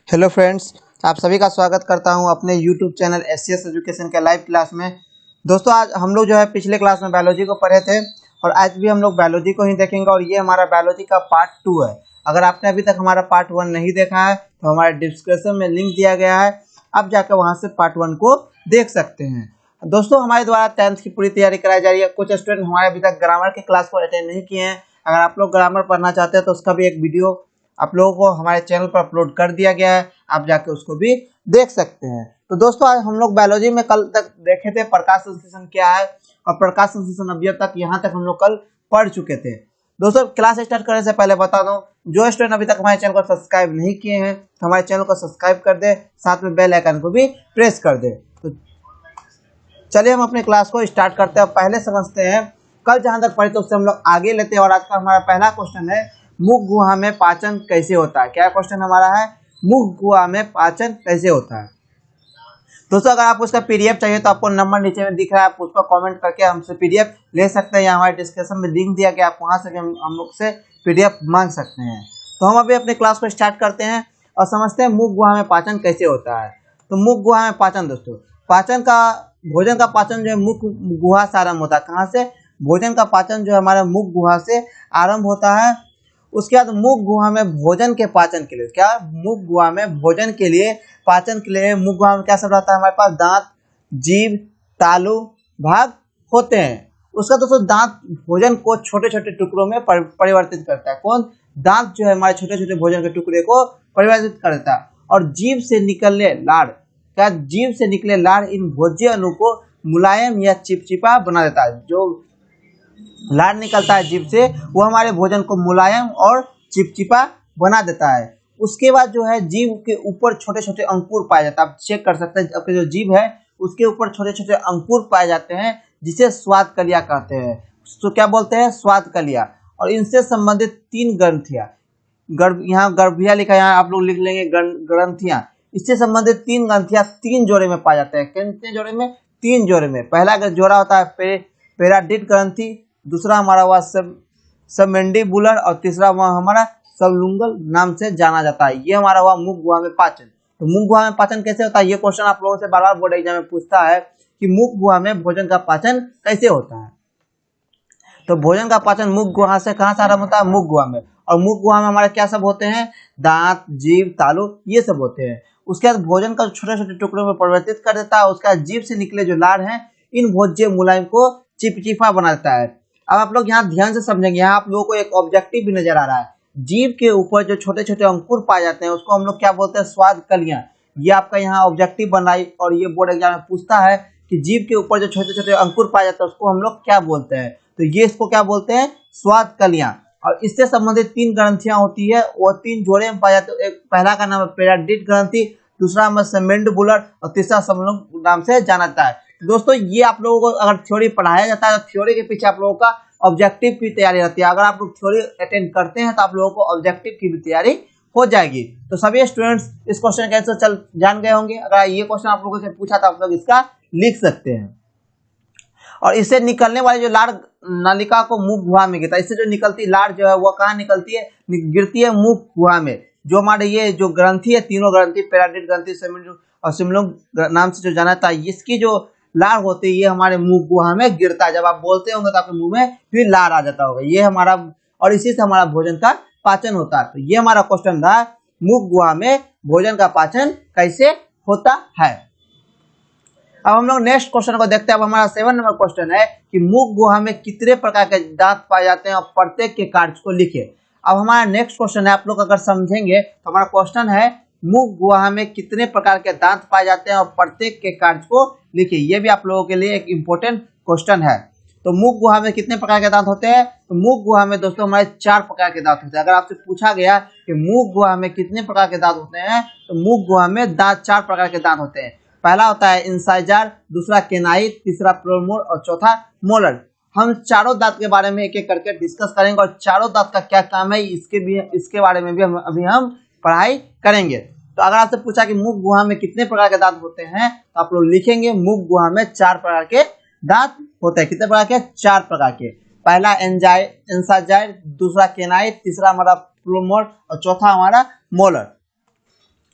Hello friends, आप सभी का स्वागत करता हूं अपने यूट्यूब चैनल एससीएस एजुकेशन के लाइव क्लास में। दोस्तों, आज हम लोग जो है पिछले क्लास में बायोलॉजी को पढ़े थे और आज भी हम लोग बायोलॉजी को ही देखेंगे और ये हमारा बायोलॉजी का पार्ट 2 है। अगर आपने अभी तक हमारा पार्ट 1 नहीं देखा है तो हमारे डिस्क्रिप्शन में लिंक दिया गया है, आप जाकर वहाँ से पार्ट 1 को देख सकते हैं। दोस्तों, हमारे द्वारा 10th की पूरी तैयारी कराई जा रही है। कुछ स्टूडेंट हमारे अभी तक ग्रामर की क्लास को अटेंड नहीं किए हैं। अगर आप लोग ग्रामर पढ़ना चाहते हैं तो उसका भी एक वीडियो आप लोगों को हमारे चैनल पर अपलोड कर दिया गया है, आप जाके उसको भी देख सकते हैं। तो दोस्तों, आज हम लोग बायोलॉजी में कल तक देखे थे प्रकाश संश्लेषण क्या है और प्रकाश संश्लेषण अभी तक यहाँ तक हम लोग कल पढ़ चुके थे। दोस्तों, क्लास स्टार्ट करने से पहले बता दूं, जो स्टूडेंट अभी तक हमारे चैनल को सब्सक्राइब नहीं किए हैं तो हमारे चैनल को सब्सक्राइब कर दे, साथ में बेल आइकन को भी प्रेस कर दे। तो चलिए हम अपने क्लास को स्टार्ट करते हैं। पहले समझते हैं कल जहाँ तक पढ़े तो उससे हम लोग आगे लेते हैं और आज का हमारा पहला क्वेश्चन है, मुख गुहा में पाचन कैसे होता है। क्या क्वेश्चन हमारा है? मुख गुहा में पाचन कैसे होता है। दोस्तों, अगर आप उसका पीडीएफ चाहिए तो आपको नंबर नीचे में दिख रहा है, आप उस पर कमेंट करके हमसे पीडीएफ ले सकते हैं या हमारे डिस्क्रिप्शन में लिंक दिया गया, आप वहां से हम लोग से पीडीएफ मांग सकते हैं। तो हम अभी अपने क्लास को स्टार्ट करते हैं और समझते हैं मुख गुहा में पाचन कैसे होता है। तो मुख गुहा में पाचन, दोस्तों पाचन का भोजन का पाचन जो है मुख गुहा से आरम्भ होता है। कहाँ से? भोजन का पाचन जो है हमारे मुख गुहा से आरम्भ होता है। उसके बाद मुख गुहा में भोजन के पाचन के लिए, क्या मुख गुहा में भोजन के लिए पाचन के लिए मुख गुहा में क्या सब रहता है हमारे पास? दांत, जीभ, तालु, भाग होते हैं। उसका दोस्तों दांत भोजन को छोटे छोटे टुकड़ों में परिवर्तित करता है। कौन? दांत जो है हमारे छोटे छोटे भोजन के टुकड़े को परिवर्तित करता है। और जीभ से निकलने लाड़, क्या जीभ से निकले लाड़ इन भोज्य अणु को मुलायम या चिपचिपा बना देता है। जो लार निकलता है जीभ से वो हमारे भोजन को मुलायम और चिपचिपा बना देता है। उसके बाद जो है जीभ के ऊपर छोटे छोटे अंकुर पाए जाते हैं। आप चेक कर सकते हैं, आपके जो जीभ है उसके ऊपर छोटे छोटे अंकुर पाए जाते हैं जिसे स्वाद कलिया कहते हैं। तो क्या बोलते हैं? स्वाद कलिया। और इनसे संबंधित 3 ग्रंथियां, यहाँ गर्भिया लिखा है, यहाँ आप लोग लिख लेंगे ग्रंथियां। इससे संबंधित 3 ग्रंथियां 3 जोड़े में पाए जाते हैं। कितने जोड़े में? 3 जोड़े में। पहला जोड़ा होता है पेराडिड ग्रंथि, दूसरा हमारा हुआ सबमेंडिबुलर और तीसरा हुआ हमारा सबलुंगल नाम से जाना जाता है। ये हमारा हुआ मुख गुहा में पाचन। तो मुख गुहा में पाचन कैसे होता है? ये क्वेश्चन आप लोगों से बार बार बोर्ड एग्जाम में पूछता है कि मुख गुहा में भोजन का पाचन कैसे होता है। तो भोजन का पाचन मुख गुहा से कहाँ से आरम्भ होता है? मुख गुहा में। और मुख गुहा में हमारे क्या सब होते हैं? दांत, जीभ, तालु, ये सब होते हैं। उसके बाद भोजन का छोटे छोटे टुकड़ों में परिवर्तित कर देता है। उसके बाद जीभ से निकले जो लार हैं इन भोज्य मुलायम को चिपचिपा बना देता है। अब आप लोग यहाँ ध्यान से समझेंगे, यहाँ आप लोगों को एक ऑब्जेक्टिव भी नजर आ रहा है। जीभ के ऊपर जो छोटे छोटे अंकुर पाए जाते हैं उसको हम लोग क्या बोलते हैं? स्वाद कलियां। ये आपका यहाँ ऑब्जेक्टिव बनाई और ये बोर्ड एग्जाम में पूछता है कि जीभ के ऊपर जो छोटे छोटे अंकुर पाए जाते हैं उसको हम लोग क्या बोलते हैं? तो ये इसको क्या बोलते हैं? स्वाद कलियां। और इससे संबंधित 3 ग्रंथियां होती है, वो 3 जोड़े में पाए जाते हैं। एक पहला का नाम है पेराडिड ग्रंथि, दूसरा हमें सबमेंडिबुलर और तीसरा सबलुंगल नाम से जाना जाता है। दोस्तों, ये आप लोगों को अगर थ्योरी पढ़ाया जाता है तो थ्योरी के पीछे आप लोगों का ऑब्जेक्टिव की तैयारी रहती है। अगर आप लोग थ्योरी अटेंड करते हैं तो आप लोगों को ऑब्जेक्टिव की भी तैयारी हो जाएगी। तो सभी स्टूडेंट्स इस क्वेश्चन का आंसर जान गए होंगे। अगर ये क्वेश्चन आप लोगों से पूछा तो आप लोग इसका लिख सकते हैं। और इससे निकलने वाली जो लार नलिका को मुख गुहा में गिरता है। इससे जो निकलती लार जो है वो कहाँ निकलती है? गिरती है मुख गुहा में। जो हमारे ये जो ग्रंथि है, तीनों ग्रंथि पेराडिड ग्रंथि और सबलुंगल नाम से जो जाना था, इसकी जो लार होती है ये हमारे मुख गुहा में गिरता है। जब आप बोलते होंगे तो आपके मुंह में फिर लार आ जाता होगा। ये हमारा, और इसी से हमारा भोजन का पाचन होता है। तो ये हमारा क्वेश्चन था, मुख गुहा में भोजन का पाचन कैसे होता है। अब हम लोग नेक्स्ट क्वेश्चन को देखते हैं। अब हमारा 7 नंबर क्वेश्चन है कि मुख गुहा में कितने प्रकार के दांत पाए जाते हैं और प्रत्येक के कार्य को लिखे। अब हमारा नेक्स्ट क्वेश्चन है, आप लोग अगर समझेंगे तो हमारा क्वेश्चन है मुख गुहा में कितने प्रकार के दांत पाए जाते हैं और प्रत्येक के कार्य को लिखिए। ये भी आप लोगों के लिए एक इम्पोर्टेंट क्वेश्चन है। तो मुख गुहा में कितने प्रकार के दांत होते हैं? तो मुख गुहा में दोस्तों हमारे 4 प्रकार के दांत होते हैं। अगर आपसे पूछा गया कि मुख गुहा में कितने प्रकार के दांत होते हैं तो मुख गुहा में दांत 4 प्रकार के दांत होते हैं। पहला होता है इंसाइजर, दूसरा केनाइन, तीसरा प्रोमोर और चौथा मोलर। हम चारों दांत के बारे में एक एक करके डिस्कस करेंगे और चारों दांत का क्या काम है इसके बारे में भी हम पढ़ाई करेंगे। तो अगर आपसे पूछा कि मुख गुहा में कितने प्रकार के दांत होते हैं तो आप लोग लिखेंगे मुख गुहा में 4 प्रकार के दांत होते हैं। कितने प्रकार के? 4 प्रकार के। पहला इंसाइजर, दूसरा केनाइन, तीसरा हमारा प्रोमोर और चौथा हमारा मोलर।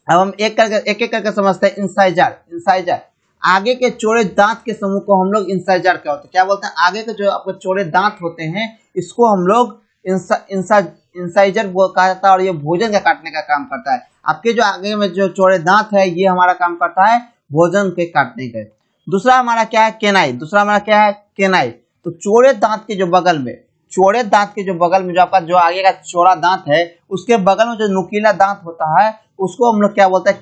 अब हम एक करके समझते हैं। इंसाइजर आगे के चौड़े दांत के समूह को हम लोग इंसाइजर क्या होता है, क्या बोलते हैं, आगे के जो आपके चौड़े दांत होते हैं इसको हम लोग इंसाइजर कहा जाता है, और ये भोजन का काटने का काम करता है। आपके जो आगे में जो चौड़े दांत है ये हमारा काम करता है भोजन के काटने का। दूसरा हमारा क्या है, केनाई। तो चौड़े दांत के जो बगल में जो आपका जो आगे का चौड़ा दांत है उसके बगल में जो नुकीला दांत होता है उसको हम लोग क्या बोलते हैं,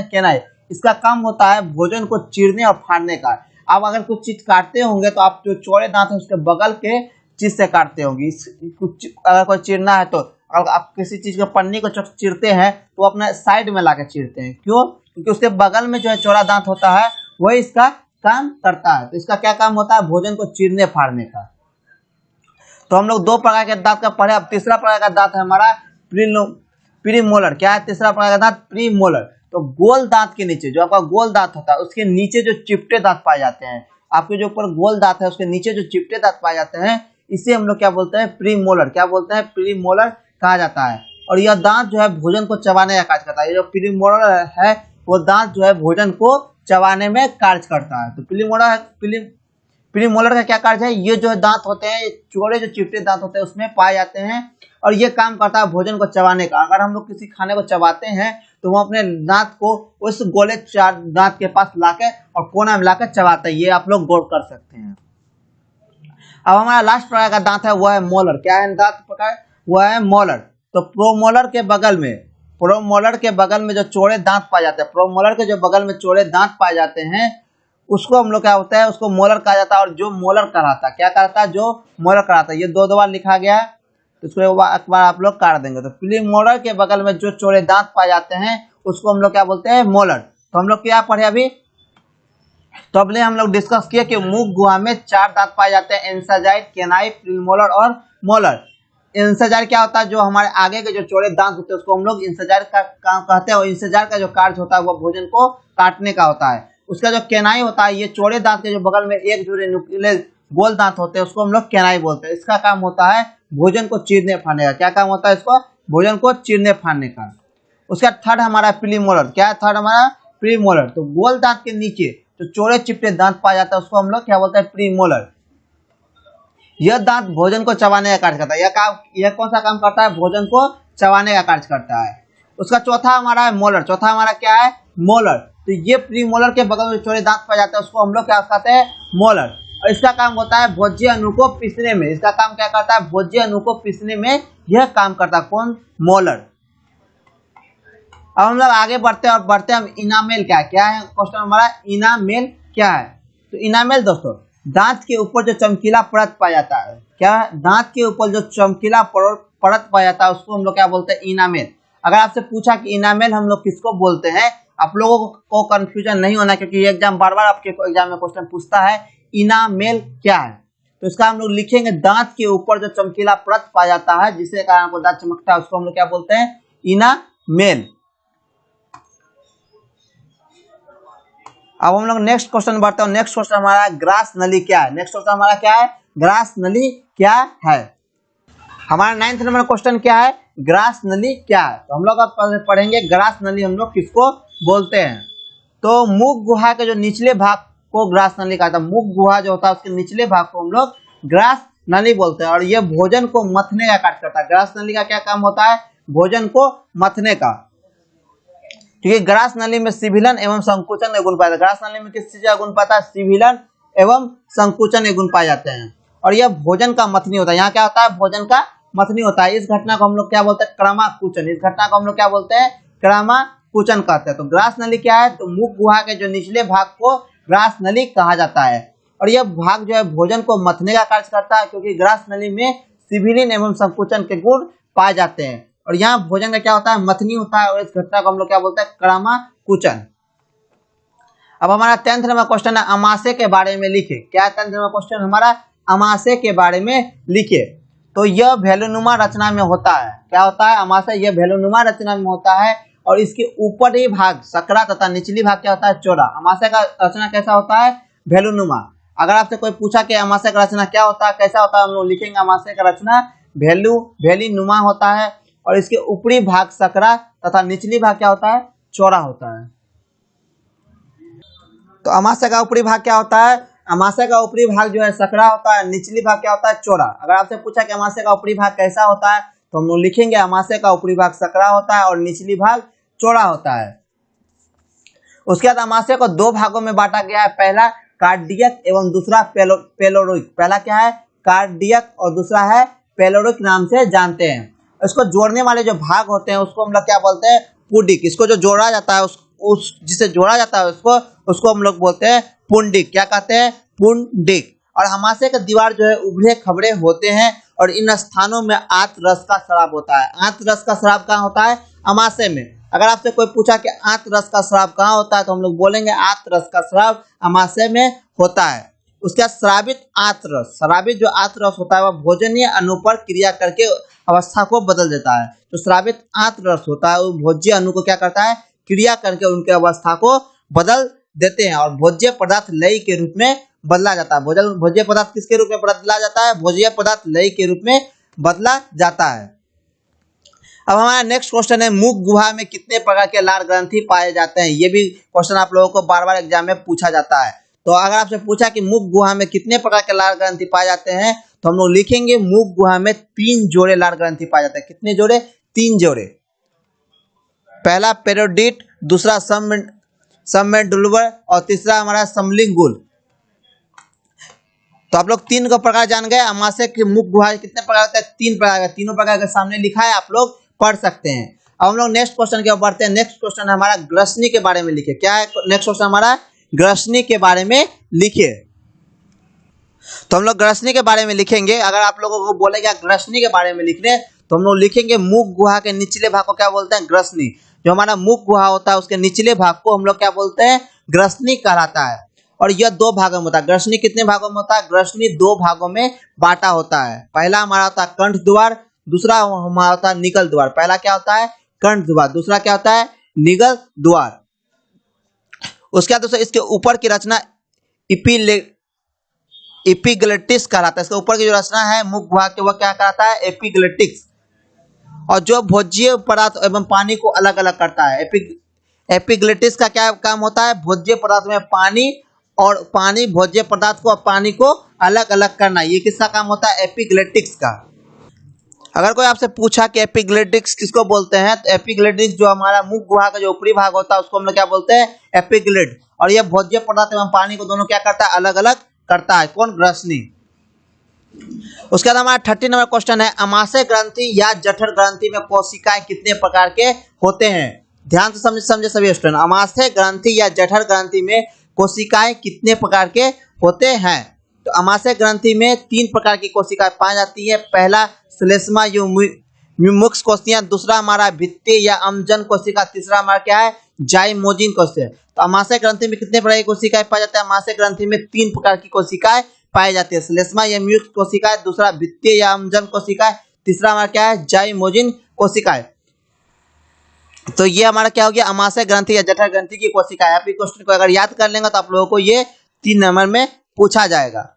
केनाई। इसका काम होता है भोजन को चीरने और फाड़ने का। आप अगर कुछ चीज काटते होंगे तो आप जो चौड़े दांत है उसके बगल के चीज से काटते होंगे। कुछ अगर कोई चीरना है तो अगर आप किसी चीज के पन्नी को चीरते हैं तो अपने साइड में लाके चीरते हैं। क्यों? क्योंकि उसके बगल में जो है चौड़ा दांत होता है वही इसका काम करता है। तो इसका क्या काम होता है, भोजन को चीरने फाड़ने का। तो हम लोग दो प्रकार के दांत का पढ़े। अब तीसरा प्रकार का दांत है हमारा प्रीमोलर। क्या है तीसरा प्रकार का दांत, प्रीमोलर। तो गोल दांत के नीचे जो आपका गोल दांत होता है उसके नीचे जो चिपटे दांत पाए जाते हैं, आपके जो ऊपर गोल दांत है उसके नीचे जो चिपटे दांत पाए जाते हैं इसे हम लोग क्या बोलते हैं, प्रीमोलर। क्या बोलते हैं, प्रीमोलर कहा जाता है। और यह दांत जो है भोजन को चबाने का कार्य करता है। ये जो प्रीमोलर है वो दांत जो है भोजन को चबाने में कार्य करता है। तो प्रीमोलर का क्या कार्य है, ये जो दांत होते हैं चौड़े जो चिपटे दांत होते हैं उसमें पाए जाते हैं और ये काम करता है भोजन को चबाने का। अगर हम लोग किसी खाने को चबाते हैं तो वो अपने दांत को उस गोले चार दांत के पास लाके और कोना में लाकर चबाते हैं। ये आप लोग गौर कर सकते हैं। अब हमारा लास्ट प्रकार का दांत है वो है मोलर। क्या है दांत प्रकार, वो है मोलर। तो प्रोमोलर के बगल में जो चौड़े दांत पाए जाते हैं, प्रोमोलर के जो बगल में चौड़े दांत पाए जाते हैं उसको हम लोग क्या होता है, उसको मोलर कहा जाता है। और जो मोलर कहलाता है, क्या कहता है, जो मोलर कहलाता है। ये दो बार लिखा गया है तो इसको एक बार आप लोग काट देंगे। तो प्रीमोलर के बगल में जो चौड़े दांत पाए जाते हैं उसको हम लोग क्या बोलते हैं, मोलर। तो हम लोग क्या पढ़े अभी, तो अगले हम लोग डिस्कस किए कि मुख गुहा में 4 दांत पाए जाते हैं, इंसाइजर, केनाई, प्रीमोलर और मोलर। इंसाइजर क्या होता है, जो हमारे आगे के जो चौड़े दांत होते हैं उसको हम लोग इंसाइजर का काम कहते हैं। और इंसाइजर का जो कार्य होता है वो भोजन को काटने का होता है। उसका जो केनाई होता है, ये चौड़े दांत के जो बगल में एक जोड़े नुकीले गोल दांत होते हैं उसको हम लोग केनाई बोलते हैं। इसका काम होता है भोजन को चीरने फाड़ने का। क्या काम होता है इसको, भोजन को चीरने फाड़ने का। उसका थर्ड हमारा प्रीमोलर। क्या है थर्ड हमारा, प्रीमोलर। तो गोल दांत के नीचे जो चौड़े चिपटे दांत पाया जाता है उसको हम लोग क्या बोलते हैं, प्रीमोलर। यह दांत भोजन को चबाने का कार्य करता है। यह कौन सा काम करता है, भोजन को चबाने का कार्य करता है। उसका चौथा हमारा है मोलर। चौथा हमारा क्या है, मोलर। तो ये प्रीमोलर के बगल में चौड़े दांत पाए जाते हैं उसको हम लोग क्या कहते हैं, मोलर। और इसका काम होता है भोज्य अणु को पीसने में। इसका काम क्या करता है, भोज्य अणु को पीसने में यह काम करता है। कौन, मोलर। अब हम लोग आगे बढ़ते हैं हम इनामेल क्या है क्वेश्चन हमारा, इनामेल क्या है। तो इनामेल दोस्तों दांत के ऊपर जो चमकीला परत पाया जाता है, क्या दांत के ऊपर जो चमकीला परत पाया जाता है उसको हम लोग क्या बोलते हैं, इनामेल। अगर आपसे पूछा कि इनामेल हम लोग किसको बोलते हैं, आप लोगों को कंफ्यूजन नहीं होना, क्योंकि ये एग्जाम बार बार आपके एग्जाम में क्वेश्चन पूछता है इनामेल क्या है। तो इसका हम लोग लिखेंगे दांत के ऊपर जो चमकीला परत पाया जाता है जिसके कारण आपको दांत चमकता है उसको हम लोग क्या बोलते हैं, इनामेल। अब हम लोग नेक्स्ट क्वेश्चन बढ़ते हैं। नेक्स्ट क्वेश्चन हमारा ग्रास नली क्या है। नेक्स्ट क्वेश्चन हमारा क्या है, ग्रास नली क्या है। हमारा 9th नंबर क्वेश्चन क्या है, ग्रास नली क्या है। तो हम लोग अब पढ़ेंगे ग्रास नली हम लोग किसको बोलते हैं। तो मुख गुहा के जो निचले भाग को ग्रास नली कहा था। मुख गुहा जो होता है उसके निचले भाग को हम लोग ग्रास नली बोलते हैं। और ये भोजन को मथने का कार्य करता है। ग्रास नली का क्या काम होता है, भोजन को मथने का। क्योंकि ग्रास नली में सिभिलन एवं संकुचन के गुण पाए जाते हैं। ग्रास नली में किस चीज का गुण पाता है, सिभिलन एवं संकुचन के गुण पाए जाते हैं। और यह भोजन का मथनी होता है। यहाँ क्या होता है, भोजन का मथनी होता है। इस घटना को हम लोग क्या बोलते हैं, क्रमाकुचन। इस घटना को हम लोग क्या बोलते हैं, क्रमाकुचन कहते हैं। तो ग्रास नली क्या है, तो मुख गुहा के जो निचले भाग को ग्रास नली कहा जाता है। और यह भाग जो है भोजन को मथने का कार्य करता है, क्योंकि ग्रास नली में सिभिलिन एवं संकुचन के गुण पाए जाते हैं। और यहाँ भोजन का क्या होता है, मथनी होता है। और इस घटना को हम लोग क्या बोलते हैं, क्रमाकुचन। अब हमारा 10th नंबर क्वेश्चन है अमाशय के बारे में लिखे। क्या 10th नंबर क्वेश्चन हमारा, अमाशय के बारे में लिखे। तो यह भेलुनुमा रचना में होता है। क्या होता है, अमाशय यह भेलुनुमा रचना में होता है। और इसके ऊपरी भाग सकरा तथा निचली भाग क्या होता है, चौड़ा। अमाशय का रचना कैसा होता है, भेलुनुमा। अगर आपसे कोई पूछा कि अमाशय का रचना क्या होता है, कैसा होता है, हम लोग लिखेंगे अमाशय का रचना भेलीनुमा होता है। और इसके ऊपरी भाग सकरा तथा निचली भाग क्या होता है, चौड़ा होता है। तो अमाशय का ऊपरी भाग क्या होता है, अमाशय का ऊपरी भाग जो है सकरा होता है, निचली भाग क्या होता है, चौड़ा। अगर आपसे पूछा कि अमाशय का ऊपरी भाग कैसा होता है तो हम लोग लिखेंगे अमाशय का ऊपरी भाग सकरा होता है और निचली भाग चौड़ा होता है। उसके बाद अमाशय को दो भागों में बांटा गया है, पहला कार्डियक एवं दूसरा पेलोरिक। पहला क्या है, कार्डियक और दूसरा है पेलोरिक नाम से जानते हैं। इसको जोड़ने वाले जो भाग होते हैं उसको हम लोग क्या बोलते हैं, पुंडिक। इसको जो जोड़ा जाता है उस जिसे जोड़ा जाता है उसको हम लोग बोलते हैं पुंडिक। क्या कहते हैं, पुंडिक। और अमाशय का दीवार जो है उभरे खबरे होते हैं और इन स्थानों में आंत रस का स्राव होता है। आंत रस का स्राव कहाँ होता है, अमाशय में। अगर आपसे कोई पूछा कि आंत रस का स्राव कहाँ होता है तो हम लोग बोलेंगे आंत रस का स्राव अमाशय में होता है। उसके बाद श्रावित आंत रस, श्रावित जो आंत रस होता है वह भोजनीय अणु पर क्रिया करके अवस्था को बदल देता है। तो श्रावित आंत रस होता है वो भोज्य अणु को क्या करता है, क्रिया करके उनके अवस्था को बदल देते हैं और भोज्य पदार्थ लय के रूप में बदला जाता है। भोज्य पदार्थ किसके रूप में बदला जाता है, भोज्य पदार्थ लय के रूप में बदला जाता है। अब हमारा नेक्स्ट क्वेश्चन है, मुख गुहा में कितने प्रकार के लार ग्रंथि पाए जाते हैं। ये भी क्वेश्चन आप लोगों को बार बार एग्जाम में पूछा जाता है। तो अगर आपसे पूछा कि मुख गुहा में कितने प्रकार के लार ग्रंथि पाए जाते हैं तो हम लोग लिखेंगे मुख गुहा में 3 जोड़े लार ग्रंथि पाए जाते हैं। कितने जोड़े, 3 जोड़े। पहला पेरोडिट, दूसरा सबमेडुलर और तीसरा हमारा समलिंगुल। तो आप लोग 3 का प्रकार जान गए। अमाशय के मुख गुहा कितने प्रकार होते हैं, 3 प्रकार के। तीनों प्रकार के सामने लिखा है, आप लोग पढ़ सकते हैं। अब हम लोग नेक्स्ट क्वेश्चन की ओर बढ़ते हैं। नेक्स्ट क्वेश्चन है हमारा ग्रसनी के बारे में लिखे। क्या है नेक्स्ट क्वेश्चन हमारा, ग्रसनी के बारे में लिखिए। तो हम लोग ग्रसनी के बारे में लिखेंगे। अगर आप लोगों को बोलेगा ग्रसनी के बारे में लिखने तो हम लोग लिखेंगे मुख गुहा के निचले भाग को क्या बोलते हैं, ग्रसनी। जो हमारा मुख गुहा होता है उसके निचले भाग को हम लोग क्या बोलते हैं, ग्रसनी कहलाता है। और यह 2 भागों में होता है। ग्रसनी कितने भागों में होता है, ग्रसनी 2 भागों में बांटा होता है। पहला हमारा होता है कंठ द्वार, दूसरा हमारा होता है निगल द्वार। पहला क्या होता है, कंठ द्वार, दूसरा क्या होता है, निगल द्वार। उसके बाद दोस्तों इसके ऊपर की रचना एपिग्लेटिक्स कहलाता है। इसके ऊपर की जो रचना है मुख गुहा के वह क्या कहलाता है, एपिग्लेटिक्स। और जो भोज्य पदार्थ एवं पानी को अलग अलग करता है। एपिग्लेटिक्स का क्या काम होता है, भोज्य पदार्थ में पानी और भोज्य पदार्थ को और पानी को अलग अलग करना। ये किसका काम होता है, एपिग्लेटिक्स का। अगर कोई आपसे पूछा कि एपिग्लेटिक्स किसको बोलते हैं तो एपिग्लेटिक्स जो हमारा मुख गुहा का जो ऊपरी भाग होता है उसको हम लोग क्या बोलते हैं, एपिग्लेट। और यह भोज्य पदार्थ एवं पानी को दोनों क्या करता है, अलग अलग करता है। कौन, ग्रसनी। उसके बाद हमारा 30 नंबर क्वेश्चन है, अमाशय ग्रंथि या जठर ग्रंथि में कोशिकाएं कितने प्रकार के होते हैं। ध्यान से समझे सभी स्टूडेंट। अमाशय ग्रंथि या जठर ग्रंथि में कोशिकाएं कितने प्रकार के होते हैं। तो अमाशय ग्रंथि में 3 प्रकार की कोशिकाएं पाई जाती है। पहला श्लेष्मा म्यूमुक्स कोशिका, दूसरा हमारा भित्ति या अम्जन कोशिका, तीसरा हमारा क्या है, जाइमोजिन कोशिका। तो अमाशय ग्रंथि में कितने प्रकार की कोशिकाएं पाई जाती है, अमाशय ग्रंथि में 3 प्रकार की कोशिकाएं पाई जाती है। श्लेष्मा या म्यूमुक्स कोशिकाएं, दूसरा भित्ति या अम्जन कोशिकाएं, तीसरा हमारा क्या है, जाइमोजिन कोशिकाएं। तो ये हमारा क्या हो गया, अमाशय ग्रंथि या जठर ग्रंथि की कोशिका है। आप इस क्वेश्चन को अगर याद कर लेंगे तो आप लोगों को ये 3 नंबर में पूछा जाएगा।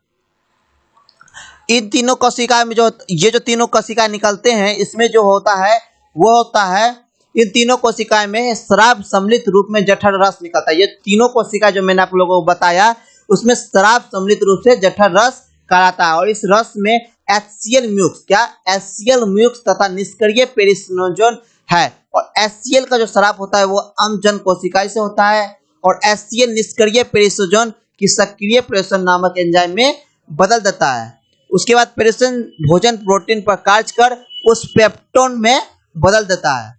इन तीनों कोशिका में जो तीनों कोशिकाएं निकलते हैं इसमें जो होता है वो होता है, इन तीनों कोशिकाएं में स्राव सम्मिलित रूप में जठर रस निकलता है। ये तीनों कोशिका जो मैंने आप लोगों को बताया उसमें स्राव सम्मिलित रूप से जठर रस कहलाता है। और इस रस में एचसीएल म्यूक्स, क्या, एचसीएल म्यूक्स तथा निष्क्रिय पेरिसोजन है। और एचसीएल का जो स्राव होता है वो अम्जन कोशिका से होता है और एचसीएल निष्क्रिय पेरिसोजन की सक्रिय पेरिसोजन नामक एंजाइम में बदल देता है। उसके बाद पेरिसोजन भोजन प्रोटीन पर कार्य कर उस पेप्टोन में बदल देता है।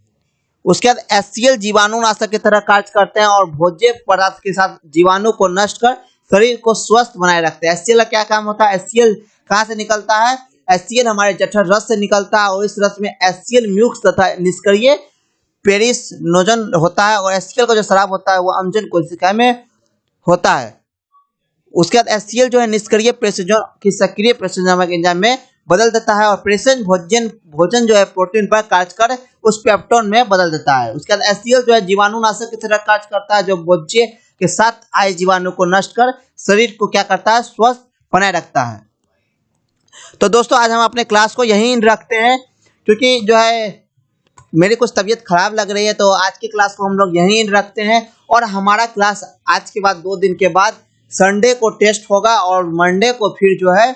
उसके बाद एचसीएल जीवाणुनाशक की तरह कार्य करते हैं और भोज्य पदार्थ के साथ जीवाणु को नष्ट कर शरीर को स्वस्थ बनाए रखते हैं। एचसीएल का क्या काम होता है, एचसीएल कहाँ से निकलता है, एचसीएल हमारे जठर रस से निकलता है और इस रस में एचसीएल म्यूक्स तथा निष्क्रिय पेरिसोजन होता है। और एचसीएल का जो स्राव होता है वो अम्जन कोशिका में होता है। उसके बाद एचसीएल जो है निष्क्रिय पेरिसोजन की सक्रिय पेरिसोजन नामक एंजाइम में बदल देता है और पेरिसोजन भोजन जो है प्रोटीन पर कार्य कर उस पेप्टोन में बदल देता है। उसके बाद एचसीएल जो है जीवाणुनाशक की तरह कार्य करता है जो भोज्य के साथ आए जीवाणु को नष्ट कर शरीर को क्या करता है, स्वस्थ बनाए रखता है। तो दोस्तों आज हम अपने क्लास को यहीं रखते हैं क्योंकि जो है मेरी कुछ तबीयत खराब लग रही है, तो आज की क्लास को हम लोग यहीं रखते हैं। और हमारा क्लास आज के बाद 2 दिन के बाद संडे को टेस्ट होगा और मंडे को फिर जो है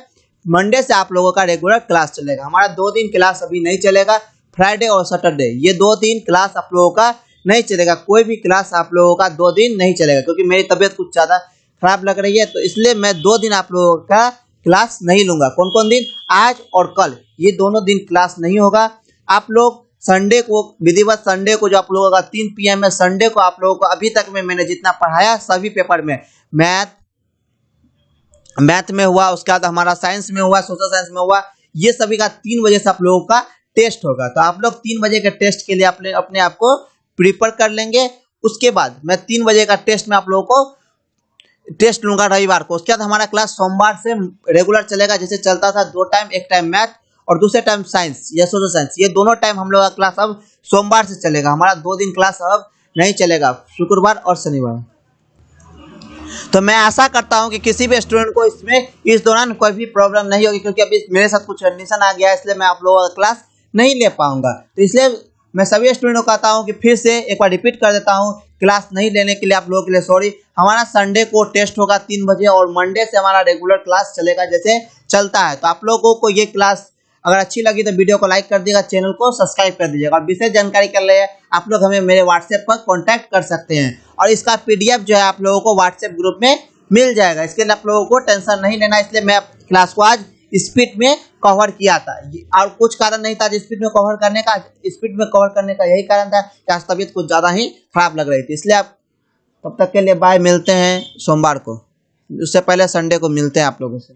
मंडे से आप लोगों का रेगुलर क्लास चलेगा। हमारा 2 दिन क्लास अभी नहीं चलेगा, फ्राइडे और सैटरडे, ये 2 दिन क्लास आप लोगों का नहीं चलेगा। कोई भी क्लास आप लोगों का 2 दिन नहीं चलेगा, क्योंकि मेरी तबीयत कुछ ज़्यादा खराब लग रही है, तो इसलिए मैं 2 दिन आप लोगों का क्लास नहीं लूँगा। कौन कौन दिन? आज और कल, ये दोनों दिन क्लास नहीं होगा। आप लोग संडे को, विधिवत संडे को जो आप लोगों का 3 PM है, संडे को आप लोगों को अभी तक में मैंने जितना पढ़ाया सभी पेपर में, मैथ में हुआ, उसके बाद हमारा साइंस में हुआ, सोशल साइंस में हुआ, ये सभी का 3 बजे से आप लोगों का टेस्ट होगा। तो आप लोग 3 बजे के टेस्ट के लिए अपने आप को प्रिपेयर कर लेंगे। उसके बाद मैं 3 बजे का टेस्ट में आप लोगों को टेस्ट लूंगा रविवार को। उसके बाद हमारा क्लास सोमवार से रेगुलर चलेगा, जैसे चलता था 2 टाइम, एक टाइम मैथ और दूसरे टाइम साइंस या सोशल साइंस, ये दोनों टाइम हम लोग का क्लास अब सोमवार से चलेगा। हमारा 2 दिन क्लास अब नहीं चलेगा, शुक्रवार और शनिवार। तो मैं आशा करता हूं कि किसी भी स्टूडेंट को इसमें इस दौरान कोई भी प्रॉब्लम नहीं होगी, क्योंकि अभी मेरे साथ कुछ कंडीशन आ गया है, इसलिए मैं आप लोगों का क्लास नहीं ले पाऊंगा। तो इसलिए मैं सभी स्टूडेंट को कहता हूं कि फिर से एक बार रिपीट कर देता हूं, क्लास नहीं लेने के लिए आप लोगों के लिए सॉरी। हमारा संडे को टेस्ट होगा 3 बजे और मंडे से हमारा रेगुलर क्लास चलेगा जैसे चलता है। तो आप लोगों को ये क्लास अगर अच्छी लगी तो वीडियो को लाइक कर दीजिएगा, चैनल को सब्सक्राइब कर दीजिएगा। और विशेष जानकारी के लिए आप लोग हमें मेरे व्हाट्सएप पर कॉन्टैक्ट कर सकते हैं, और इसका PDF जो है आप लोगों को व्हाट्सएप ग्रुप में मिल जाएगा। इसके लिए आप लोगों को टेंशन नहीं लेना, इसलिए मैं क्लास को आज स्पीड में कवर किया था, और कुछ कारण नहीं था स्पीड में कवर करने का। स्पीड में कवर करने का यही कारण था कि आज तबीयत कुछ ज़्यादा ही खराब लग रही थी। इसलिए आप तब तक के लिए बाय, मिलते हैं सोमवार को, उससे पहले संडे को मिलते हैं आप लोगों से।